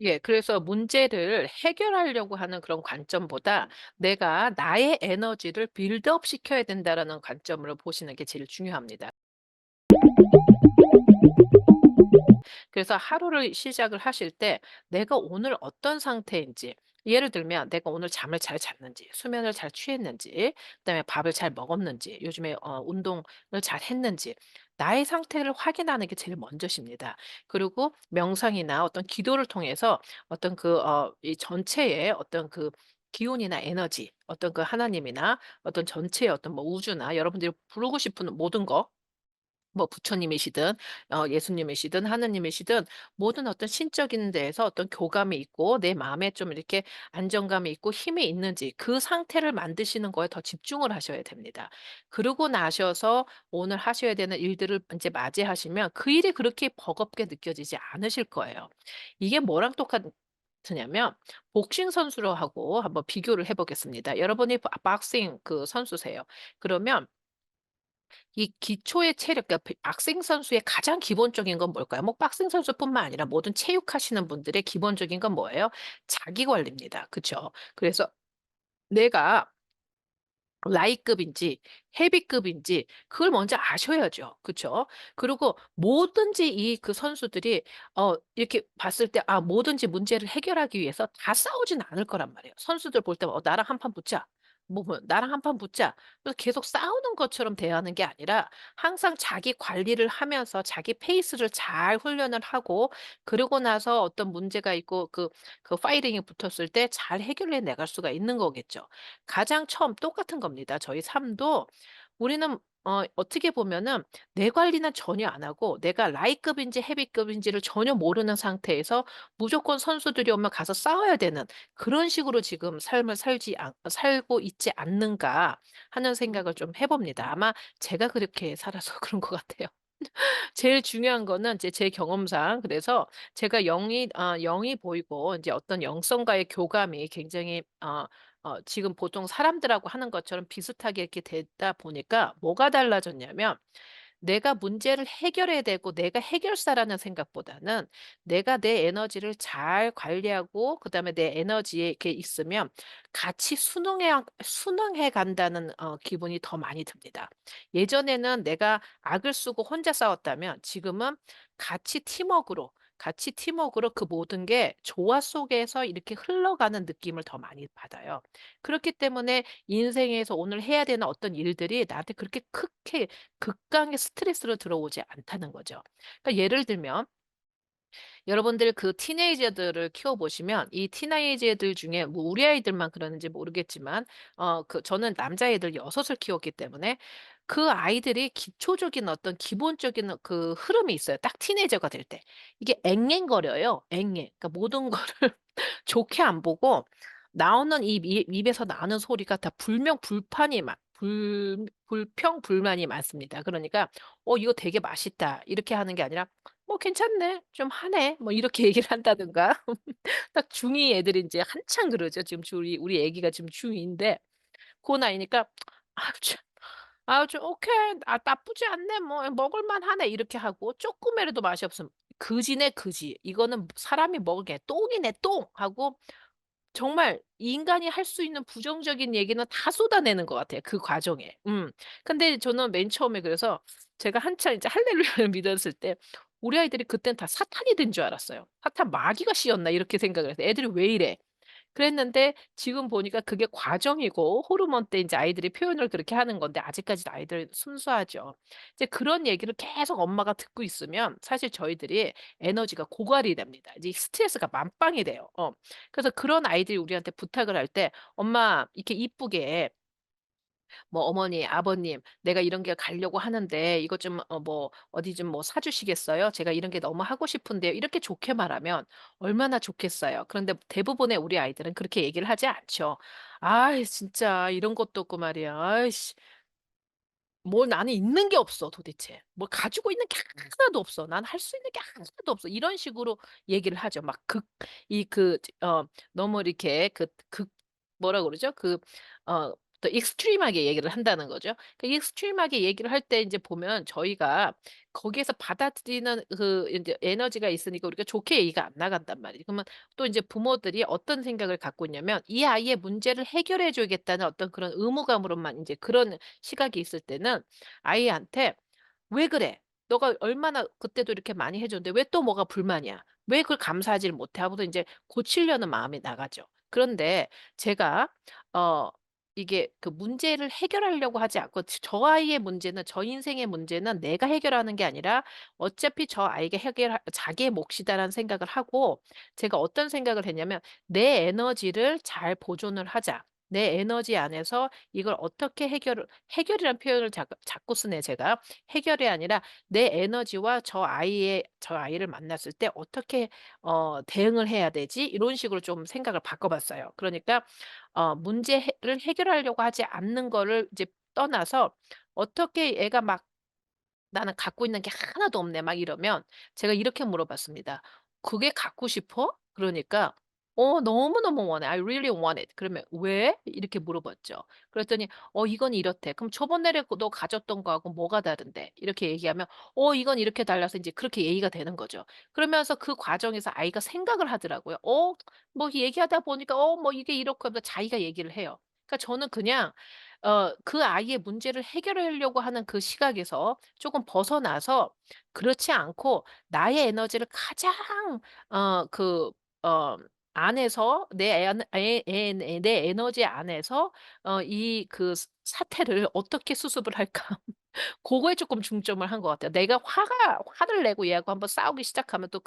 예. 그래서 문제를 해결하려고 하는 그런 관점보다 '내가 나의 에너지를 빌드업 시켜야 된다.'라는 관점으로 보시는 게 제일 중요합니다. 그래서 하루를 시작을 하실 때 내가 오늘 어떤 상태인지, 예를 들면 내가 오늘 잠을 잘 잤는지, 수면을 잘 취했는지, 그다음에 밥을 잘 먹었는지, 요즘에 운동을 잘 했는지, 나의 상태를 확인하는 게 제일 먼저십니다. 그리고 명상이나 어떤 기도를 통해서 어떤 이 전체의 어떤 그 기운이나 에너지, 어떤 그 하나님이나 어떤 전체의 어떤 뭐 우주나 여러분들이 부르고 싶은 모든 거, 뭐 부처님이시든 예수님이시든 하느님이시든, 모든 어떤 신적인 데에서 어떤 교감이 있고 내 마음에 좀 이렇게 안정감이 있고 힘이 있는지, 그 상태를 만드시는 거에 더 집중을 하셔야 됩니다. 그러고 나셔서 오늘 하셔야 되는 일들을 이제 맞이하시면 그 일이 그렇게 버겁게 느껴지지 않으실 거예요. 이게 뭐랑 똑같으냐면 복싱 선수로 하고 한번 비교를 해 보겠습니다. 여러분이 박싱 그 선수세요. 그러면 이 기초의 체력, 그러니까 박싱 선수의 가장 기본적인 건 뭘까요? 뭐 박싱 선수뿐만 아니라 모든 체육하시는 분들의 기본적인 건 뭐예요? 자기 관리입니다. 그쵸? 그래서 내가 라이급인지 헤비급인지 그걸 먼저 아셔야죠. 그쵸? 그리고 뭐든지 이 그 선수들이 이렇게 봤을 때 뭐든지 문제를 해결하기 위해서 다 싸우진 않을 거란 말이에요. 선수들 볼 때마다 나랑 한판 붙자.' 뭐 "나랑 한판 붙자." 그래서 계속 싸우는 것처럼 대하는 게 아니라 항상 자기 관리를 하면서 자기 페이스를 잘 훈련을 하고, 그러고 나서 어떤 문제가 있고 파이팅이 붙었을 때 잘 해결해 나갈 수가 있는 거겠죠. 가장 처음 똑같은 겁니다. 저희 삶도 우리는 어떻게 보면은 내 관리는 전혀 안 하고 내가 라이급인지 헤비급인지를 전혀 모르는 상태에서 무조건 선수들이 오면 가서 싸워야 되는 그런 식으로 지금 삶을 살고 있지 않는가 하는 생각을 좀 해 봅니다. 아마 제가 그렇게 살아서 그런 것 같아요. 제일 중요한 거는 이제 제 경험상, 그래서 제가 영이 보이고 이제 어떤 영성과의 교감이 굉장히 지금 보통 사람들하고 하는 것처럼 비슷하게 이렇게 되다 보니까 뭐가 달라졌냐면, 내가 문제를 해결해야 되고 내가 해결사라는 생각보다는 내가 내 에너지를 잘 관리하고 그다음에 내 에너지에 이렇게 있으면 같이 순응해 간다는 기분이 더 많이 듭니다. 예전에는 내가 악을 쓰고 혼자 싸웠다면 지금은 같이 팀워크로 그 모든 게 조화 속에서 이렇게 흘러가는 느낌을 더 많이 받아요. 그렇기 때문에 인생에서 오늘 해야 되는 어떤 일들이 나한테 그렇게 크게 극강의 스트레스로 들어오지 않다는 거죠. 그러니까 예를 들면 여러분들 그 티네이저들을 키워 보시면 이 티네이저들 중에 뭐 우리 아이들만 그러는지 모르겠지만 저는 남자애들 6을 키웠기 때문에 그 아이들이 기초적인 어떤 기본적인 그 흐름이 있어요. 딱 티네이저가 될 때. 이게 앵앵거려요. 앵앵. 그러니까 모든 거를 좋게 안 보고 나오는 입에서 나는 소리가 다 불평불만이 많습니다. 그러니까 이거 되게 맛있다." 이렇게 하는 게 아니라 "뭐 괜찮네. 좀 하네." 뭐 이렇게 얘기를 한다든가. 딱 중2 애들이 인제 한창 그러죠. 지금 우리 애기가 지금 중2인데 고 나이니까 "아유 참. 아유 좀 오케이. 나쁘지 않네. 뭐 먹을 만하네." 이렇게 하고, 쪼끔이라도 맛이 없으면 "그지네 그지. 이거는 사람이 먹을 게 똥이네 똥." 하고 정말 인간이 할 수 있는 부정적인 얘기는 다 쏟아내는 것 같아요, 그 과정에. 근데 저는 맨 처음에 그래서 제가 한참 이제 할렐루야를 믿었을 때 우리 아이들이 그땐 다 '사탄이 된 줄 알았어요. 사탄 마귀가 씌었나?' 이렇게 생각을 해서 '애들이 왜 이래?' 그랬는데 지금 보니까 그게 과정이고 호르몬 때 인제 아이들이 표현을 그렇게 하는 건데 아직까지도 아이들 순수하죠. 이제 그런 얘기를 계속 엄마가 듣고 있으면 사실 저희들이 에너지가 고갈이 됩니다. 이제 스트레스가 만빵이 돼요. 그래서 그런 아이들이 우리한테 부탁을 할 때 "엄마 이렇게 이쁘게 뭐 어머니, 아버님 내가 이런 게 가려고 하는데 이것 좀 뭐 어디 좀 뭐 사 주시겠어요? 제가 이런 게 너무 하고 싶은데요." 이렇게 좋게 말하면 얼마나 좋겠어요. 그런데 대부분의 우리 아이들은 그렇게 얘기를 하지 않죠. "아이 진짜 이런 것도 없고 말이야. 아이씨 뭐 나는 있는 게 없어 도대체. 뭐 가지고 있는 게 하나도 없어. 난 할 수 있는 게 하나도 없어." 이런 식으로 얘기를 하죠. 막 이 그 너무 이렇게 뭐라 그러죠? 어 더 익스트림하게 얘기를 한다는 거죠. 그 익스트림하게 얘기를 할 때 인제 보면 저희가 거기에서 받아들이는 그 인제 에너지가 있으니까 우리가 좋게 얘기가 안 나간단 말이에요. 그러면 또 인제 부모들이 어떤 생각을 갖고 있냐면 이 아이의 문제를 해결해 줘야겠다는 어떤 그런 의무감으로만 인제 그런 시각이 있을 때는 아이한테 "왜 그래? 너가 얼마나 그때도 이렇게 많이 해 줬는데 왜 또 뭐가 불만이야? 왜 그걸 감사하지를 못해?" 하고서 인제 고치려는 마음이 나가죠. 그런데 제가 어 이게 그 문제를 해결하려고 하지 않고 저 아이의 문제는 저 인생의 문제는 내가 해결하는 게 아니라 어차피 저 아이가 해결할 자기의 몫이다라는 생각을 하고 제가 어떤 생각을 했냐면 '내 에너지를 잘 보존을 하자. 내 에너지 안에서 이걸 어떻게 해결이라는 표현을 자꾸 쓰네 제가. 해결이 아니라 내 에너지와 저 아이를 만났을 때 어떻게 대응을 해야 되지?' 이런 식으로 좀 생각을 바꿔 봤어요. 그러니까 문제를 해결하려고 하지 않는 거를 이제 떠나서 어떻게 애가 막 "나는 갖고 있는 게 하나도 없네." 막 이러면 제가 이렇게 물어봤습니다. "그게 갖고 싶어?" 그러니까 너무너무 원해. "I really want it." 그러면 "왜?" 이렇게 물어봤죠. 그랬더니 이건 이렇대." "그럼 저번에 너 가졌던 거하고 뭐가 다른데?" 이렇게 얘기하면 이건 이렇게 달라서 인제 그렇게 얘기가 되는 거죠. 그러면서 그 과정에서 아이가 생각을 하더라고요. 뭐 얘기하다 보니까 뭐 이게 이렇고 하면서 자기가 얘기를 해요. 그러니까 저는 그냥 그 아이의 문제를 해결하려고 하는 그 시각에서 쪼금 벗어나서 그렇지 않고 나의 에너지를 가장 어 그 어 안에서 내 에너지 안에서 이 그 사태를 어떻게 수습을 할까? 고거에 쪼끔 중점을 한 것 같아요. 내가 화를 내고 얘하고 한번 싸우기 시작하면 또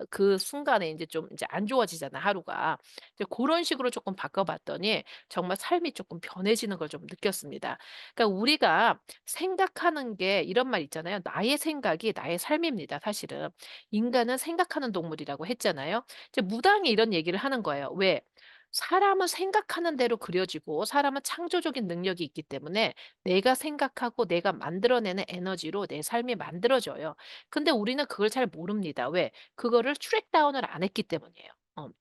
그 순간에 인제 좀 인제 안 좋아지잖아 하루가. 이제 고런 식으로 쪼끔 바꿔 봤더니 정말 삶이 쪼끔 변해지는 걸 좀 느꼈습니다. 그러니까 우리가 생각하는 게 이런 말 있잖아요. "나의 생각이 나의 삶입니다." 사실은. 인간은 생각하는 동물이라고 했잖아요. 이제 무당이 이런 얘기를 하는 거예요. 왜? 사람은 생각하는 대로 그려지고 사람은 창조적인 능력이 있기 때문에 내가 생각하고 내가 만들어내는 에너지로 내 삶이 만들어져요. 근데 우리는 그걸 잘 모릅니다. 왜? 그거를 트랙 다운을 안 했기 때문이에요.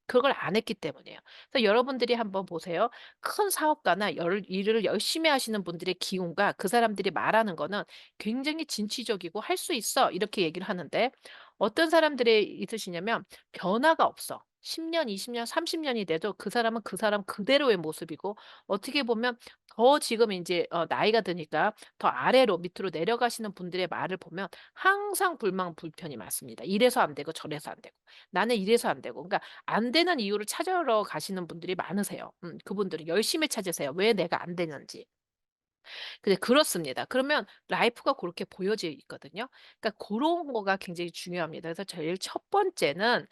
그걸 안 했기 때문이에요. 그래서 여러분들이 한번 보세요. 큰 사업가나 일을 열심히 하시는 분들의 기운과 그 사람들이 말하는 거는 굉장히 진취적이고 "할 수 있어." 이렇게 얘기를 하는데 어떤 사람들이 있으시냐면 변화가 없어. 10 년, 20 년, 30 년이 돼도 그 사람은 그 사람 그대로의 모습이고 어떻게 보면 더 지금 인제 나이가 드니까 더 아래로 밑으로 내려가시는 분들의 말을 보면 항상 불만 불편이 많습니다. 이래서 안 되고 저래서 안 되고. 나는 이래서 안 되고. 그러니까 안 되는 이유를 찾으러 가시는 분들이 많으세요. 그분들은 열심히 찾으세요. 왜 내가 안 되는지. 근데 그렇습니다. 그러면 라이프가 고렇게 보여져 있거든요. 그러니까 고런 거가 굉장히 중요합니다. 그래서 제일 첫 번째는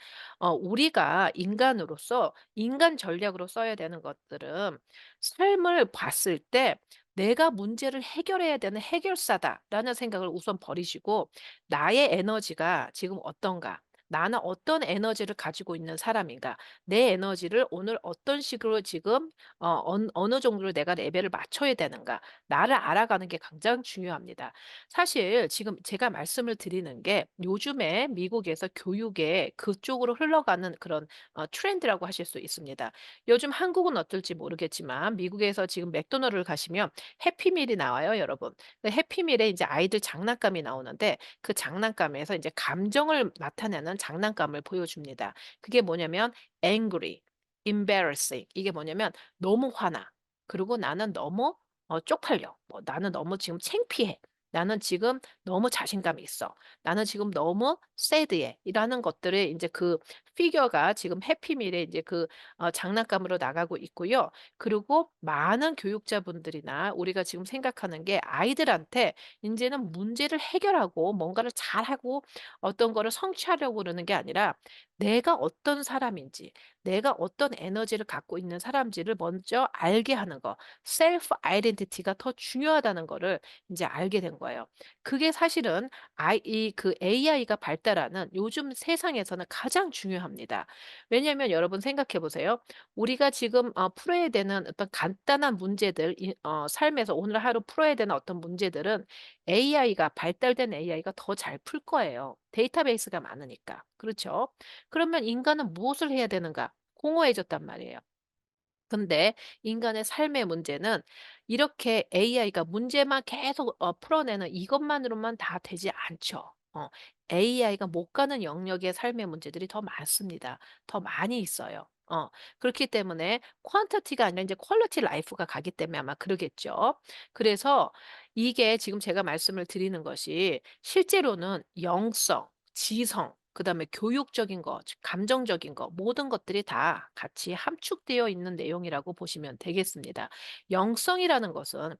우리가 인간으로서 인간 전략으로 써야 되는 것들은 삶을 봤을 때 '내가 문제를 해결해야 되는 해결사다.'라는 생각을 우선 버리시고 '나의 에너지가 지금 어떤가? 나는 어떤 에너지를 가지고 있는 사람인가? 내 에너지를 오늘 어떤 식으로 지금 어느 정도로 내가 레벨을 맞춰야 되는가?' 나를 알아가는 게 가장 중요합니다. 사실 지금 제가 말씀을 드리는 게 요즘에 미국에서 교육에 그쪽으로 흘러가는 그런 트렌드라고 하실 수 있습니다. 요즘 한국은 어떨지 모르겠지만 미국에서 지금 맥도날드를 가시면 해피밀이 나와요, 여러분. 그 해피밀에 이제 아이들 장난감이 나오는데 그 장난감에서 이제 감정을 나타내는 장난감을 보여줍니다. 그게 뭐냐면 angry, embarrassing 이게 뭐냐면 너무 화나. 그리고 나는 너무 쪽팔려. 뭐 "나는 너무 지금 창피해. 나는 지금 너무 자신감이 있어. 나는 지금 너무 새드해." 이라는 것들을 인제 그 피겨가 지금 해피밀에 이제 그 장난감으로 나가고 있고요. 그리고 많은 교육자분들이나 우리가 지금 생각하는 게 아이들한테 인제는 문제를 해결하고 뭔가를 잘하고 어떤 거를 성취하려고 그러는 게 아니라 내가 어떤 사람인지, 내가 어떤 에너지를 갖고 있는 사람인지를 먼저 알게 하는 거. 셀프 아이덴티티가 더 중요하다는 거를 인제 알게 된 거예요. 그게 사실은 AI가 발달하는 요즘 세상에서는 가장 중요합니다. 왜냐하면 여러분 생각해 보세요. 우리가 지금 풀어야 되는 어떤 간단한 문제들 삶에서 오늘 하루 풀어야 되는 어떤 문제들은 발달된 AI가 더 잘 풀 거예요. 데이터베이스가 많으니까. 그렇죠? 그러면 인간은 무엇을 해야 되는가? 공허해졌단 말이에요. 근데 인간의 삶의 문제는 이렇게 AI가 문제만 계속 풀어내는 이것만으로만 다 되지 않죠. AI가 못 가는 영역의 삶의 문제들이 더 많습니다. 더 많이 있어요. 그렇기 때문에 퀀티티가 아니라 이제 퀄리티 라이프가 가기 때문에 아마 그러겠죠. 그래서 이게 지금 제가 말씀을 드리는 것이 실제로는 영성, 지성, 그다음에 교육적인 거, 즉 감정적인 거 모든 것들이 다 같이 함축되어 있는 내용이라고 보시면 되겠습니다. 영성이라는 것은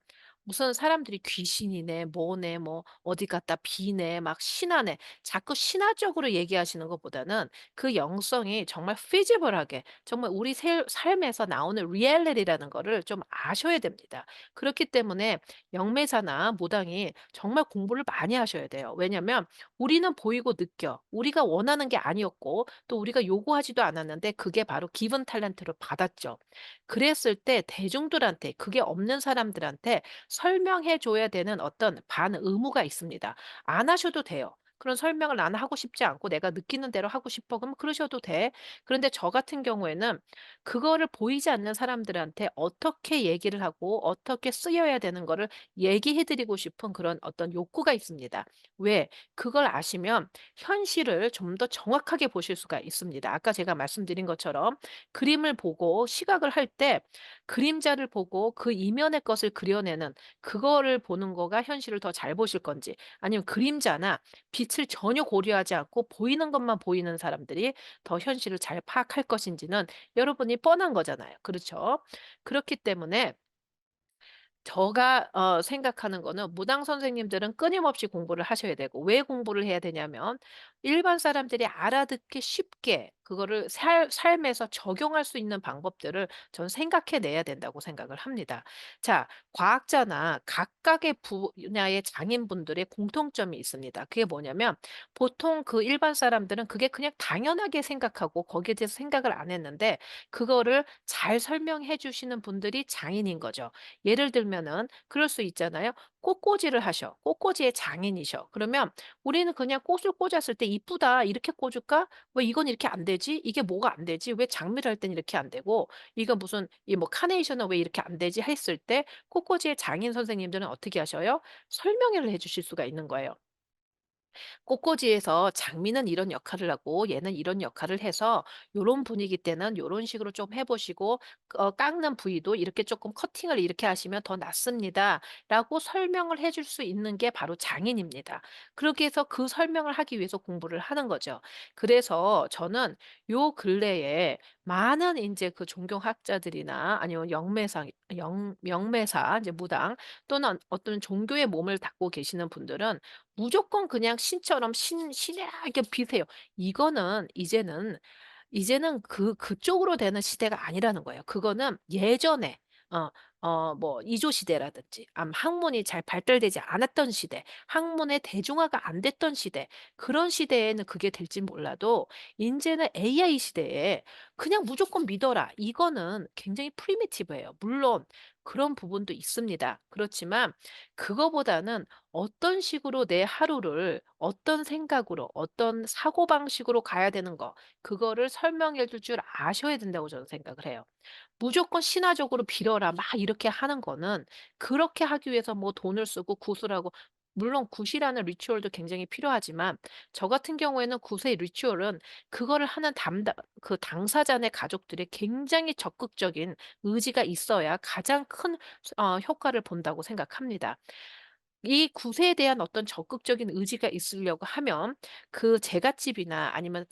무슨 사람들이 귀신이네, 뭐네, 뭐 어디 갔다 비네, 막 신하네, 자꾸 신화적으로 얘기하시는 것보다는 그 영성이 정말 feasible하게 정말 우리 삶에서 나오는 리얼리티라는 거를 좀 아셔야 됩니다. 그렇기 때문에 영매사나 무당이 정말 공부를 많이 하셔야 돼요. 왜냐하면 우리는 보이고 느껴. 우리가 원하는 게 아니었고 또 우리가 요구하지도 않았는데 그게 바로 기븐 탤런트를 받았죠. 그랬을 때 대중들한테 그게 없는 사람들한테 설명해 줘야 되는 어떤 반의무가 있습니다. 안 하셔도 돼요. 그런 설명을 나는 하고 싶지 않고 내가 느끼는 대로 하고 싶어. 그럼 그러셔도 돼. 그런데 저 같은 경우에는 그거를 보이지 않는 사람들한테 어떻게 얘기를 하고 어떻게 쓰여야 되는 거를 얘기해 드리고 싶은 그런 어떤 욕구가 있습니다. 왜? 그걸 아시면 현실을 좀 더 정확하게 보실 수가 있습니다. 아까 제가 말씀드린 것처럼 그림을 보고 시각을 할 때 그림자를 보고 그 이면의 것을 그려내는 그거를 보는 거가 현실을 더 잘 보실 건지 아니면 그림자나 빛을 전혀 고려하지 않고 보이는 것만 보이는 사람들이 더 현실을 잘 파악할 것인지는 여러분이 뻔한 거잖아요. 그렇죠? 그렇기 때문에 제가 생각하는 거는 무당 선생님들은 끊임없이 공부를 하셔야 되고 왜 공부를 해야 되냐면 일반 사람들이 알아듣기 쉽게 그거를 삶에서 적용할 수 있는 방법들을 전 생각해 내야 된다고 생각을 합니다. 자, 과학자나 각각의 분야의 장인분들의 공통점이 있습니다. 그게 뭐냐면 보통 그 일반 사람들은 그게 그냥 당연하게 생각하고 거기에 대해서 생각을 안 했는데 그거를 잘 설명해 주시는 분들이 장인인 거죠. 예를 들면은 그럴 수 있잖아요. 꽃꽂이를 하셔. 꽃꽂이의 장인이셔. 그러면 우리는 그냥 꽃을 꽂았을 때 "이쁘다. 이렇게 꽂을까? 왜 이건 이렇게 안 되지? 이게 뭐가 안 되지? 왜 장미를 할 땐 이렇게 안 되고 이거 무슨 이 뭐 카네이션은 왜 이렇게 안 되지?" 했을 때 꽃꽂이의 장인 선생님들은 어떻게 하셔요? 설명을 해 주실 수가 있는 거예요. 꽃꽂이에서 장미는 이런 역할을 하고 얘는 이런 역할을 해서 요런 분위기 때는 요런 식으로 좀 해 보시고 깎는 부위도 이렇게 조금 커팅을 이렇게 하시면 더 낫습니다."라고 설명을 해줄 수 있는 게 바로 장인입니다. 그렇게 해서 그 설명을 하기 위해서 공부를 하는 거죠. 그래서 저는 요 근래에 많은 인제 그 종교학자들이나 아니면 영매상 영 명매사 이제 무당 또는 어떤 종교의 몸을 담고 계시는 분들은 무조건 그냥 신처럼 신하게 비세요. 이거는 이제는 그쪽으로 되는 시대가 아니라는 거예요. 그거는 예전에 어 뭐 이조 시대라든지 학문이 잘 발달되지 않았던 시대, 학문의 대중화가 안 됐던 시대 그런 시대에는 그게 될진 몰라도 인제는 AI 시대에 그냥 무조건 믿어라. 이거는 굉장히 프리미티브해요. 물론 그런 부분도 있습니다. 그렇지만 그거보다는 어떤 식으로 내 하루를 어떤 생각으로 어떤 사고방식으로 가야 되는 거 그거를 설명해 줄 줄 아셔야 된다고 저는 생각을 해요. 무조건 신화적으로 빌어라 막 이렇게 하는 거는 그렇게 하기 위해서 뭐 돈을 쓰고 굿을 하고 물론 굿이라는 리추얼도 굉장히 필요하지만 저 같은 경우에는 굿의 리추얼은 그거를 하는 담당 그 당사자네 가족들의 굉장히 적극적인 의지가 있어야 가장 큰 효과를 본다고 생각합니다. 이 굿에 대한 어떤 적극적인 의지가 있으려고 하면 그 제갓집이나 아니면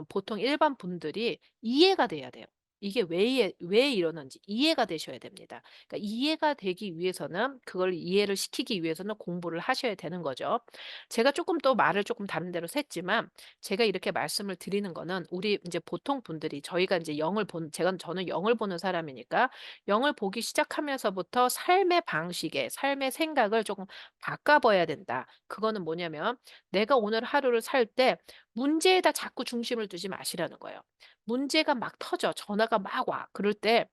보통 일반 분들이 이해가 돼야 돼요. 이게 왜 이러는지 이해가 되셔야 됩니다. 그러니까 이해가 되기 위해서는 그걸 이해를 시키기 위해서는 공부를 하셔야 되는 거죠. 제가 조금 또 말을 조금 다른 데로 샜지만 제가 이렇게 말씀을 드리는 거는 우리 이제 보통 분들이 저희가 이제 영을 본 저는 영을 보는 사람이니까 영을 보기 시작하면서부터 삶의 방식에 삶의 생각을 조금 바꿔 봐야 된다. 그거는 뭐냐면 내가 오늘 하루를 살 때 문제에다 자꾸 중심을 두지 마시라는 거예요. 문제가 막 터져. 전화가 막 와. 그럴 때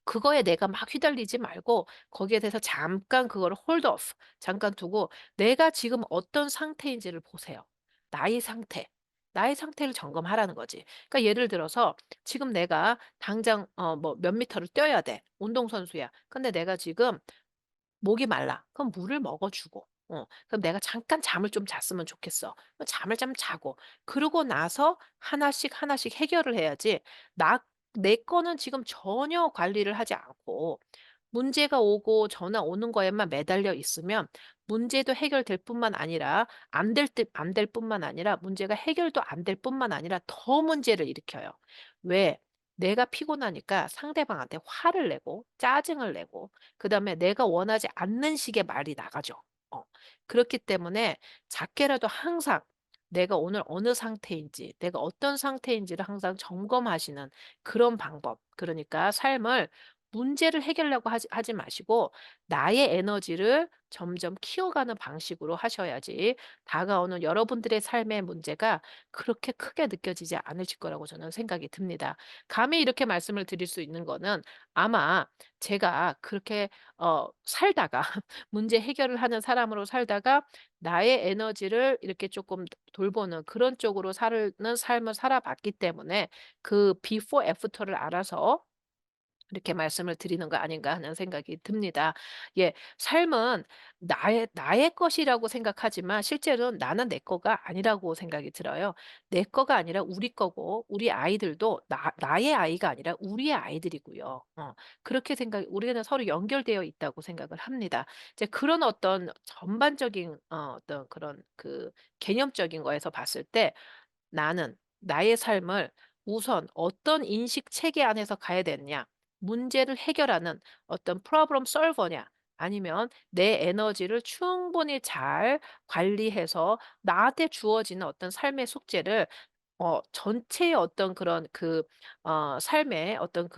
그거에 내가 막 휘둘리지 말고 거기에 대해서 잠깐 그거를 hold off 잠깐 두고 내가 지금 어떤 상태인지를 보세요. 나의 상태. 나의 상태를 점검하라는 거지. 그러니까 예를 들어서 지금 내가 당장 뭐 몇 미터를 뛰어야 돼. 운동선수야. 근데 내가 지금 목이 말라. 그럼 물을 먹어 주고 그럼 내가 잠깐 잠을 좀 잤으면 좋겠어. 그럼 잠을 좀 자고 그러고 나서 하나씩 하나씩 해결을 해야지 나 내 거는 지금 전혀 관리를 하지 않고 문제가 오고 전화 오는 거에만 매달려 있으면 문제도 해결될 뿐만 아니라 안 될 뿐만 아니라 문제가 해결도 안 될 뿐만 아니라 더 문제를 일으켜요. 왜? 내가 피곤하니까 상대방한테 화를 내고 짜증을 내고 그다음에 내가 원하지 않는 식의 말이 나가죠. 어. 그렇기 때문에 작게라도 항상 내가 오늘 어느 상태인지, 내가 어떤 상태인지를 항상 점검하시는 그런 방법. 그러니까 삶을 문제를 해결하려고 하지 마시고 나의 에너지를 점점 키워가는 방식으로 하셔야지 다가오는 여러분들의 삶의 문제가 그렇게 크게 느껴지지 않으실 거라고 저는 생각이 듭니다. 감히 이렇게 말씀을 드릴 수 있는 거는 아마 제가 그렇게 살다가 문제 해결을 하는 사람으로 살다가 나의 에너지를 이렇게 조금 돌보는 그런 쪽으로 사는 삶을 살아봤기 때문에 그 비포 애프터를 알아서 이렇게 말씀을 드리는 거 아닌가 하는 생각이 듭니다. 예. 삶은 나의 것이라고 생각하지만 실제로는 나는 내 거가 아니라고 생각이 들어요. 내 거가 아니라 우리 거고 우리 아이들도 나의 아이가 아니라 우리의 아이들이고요. 그렇게 우리는 서로 연결되어 있다고 생각을 합니다. 이제 그런 어떤 전반적인 어떤 그런 그 개념적인 거에서 봤을 때 나는 나의 삶을 우선 어떤 인식 체계 안에서 가야 되느냐. 문제를 해결하는 어떤 프로블럼 솔버냐 아니면 내 에너지를 충분히 잘 관리해서 나한테 주어지는 어떤 삶의 숙제를 전체의 어떤 그런 삶의 어떤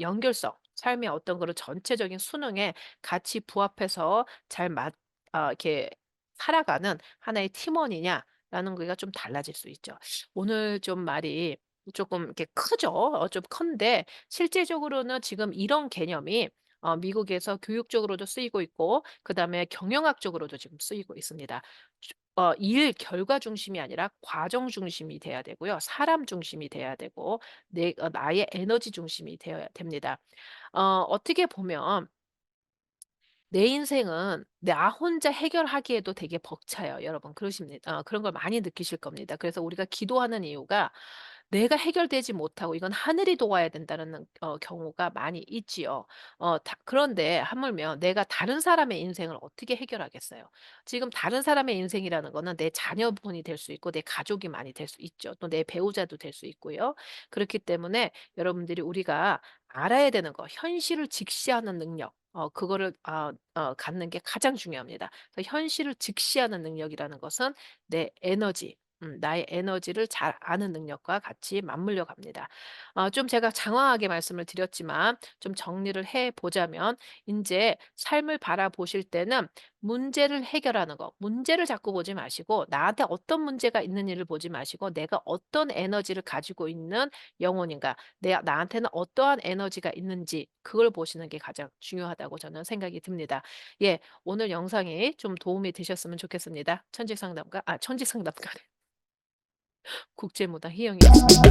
연결성, 삶의 어떤 그런 전체적인 수능에 같이 부합해서 잘 이렇게 살아가는 하나의 팀원이냐라는 거가 좀 달라질 수 있죠. 오늘 좀 말이 조금 이렇게 크죠. 좀 큰데 실질적으로는 지금 이런 개념이 미국에서 교육적으로도 쓰이고 있고 그다음에 경영학적으로도 지금 쓰이고 있습니다. 일 결과 중심이 아니라 과정 중심이 돼야 되고요. 사람 중심이 돼야 되고 나의 에너지 중심이 되어야 됩니다. 어떻게 보면 내 인생은 나 혼자 해결하기에도 되게 벅차요, 여러분. 그런 걸 많이 느끼실 겁니다. 그래서 우리가 기도하는 이유가 내가 해결되지 못하고 이건 하늘이 도와야 된다는 경우가 많이 있지요. 그런데 하물며 내가 다른 사람의 인생을 어떻게 해결하겠어요? 지금 다른 사람의 인생이라는 거는 내 자녀분이 될 수 있고 내 가족이 많이 될 수 있죠. 또 내 배우자도 될 수 있고요. 그렇기 때문에 여러분들이 우리가 알아야 되는 거 현실을 직시하는 능력 그거를 갖는 게 가장 중요합니다. 그래서 현실을 직시하는 능력이라는 것은 내 에너지 나의 에너지를 잘 아는 능력과 같이 맞물려 갑니다. 좀 제가 장황하게 말씀을 드렸지만 좀 정리를 해 보자면 이제 삶을 바라보실 때는 문제를 해결하는 거 문제를 자꾸 보지 마시고 나한테 어떤 문제가 있는 일을 보지 마시고 내가 어떤 에너지를 가지고 있는 영혼인가 나한테는 어떠한 에너지가 있는지 그걸 보시는 게 가장 중요하다고 저는 생각이 듭니다. 예. 오늘 영상이 좀 도움이 되셨으면 좋겠습니다. 천직상담가 국제무당 희영이었습니다.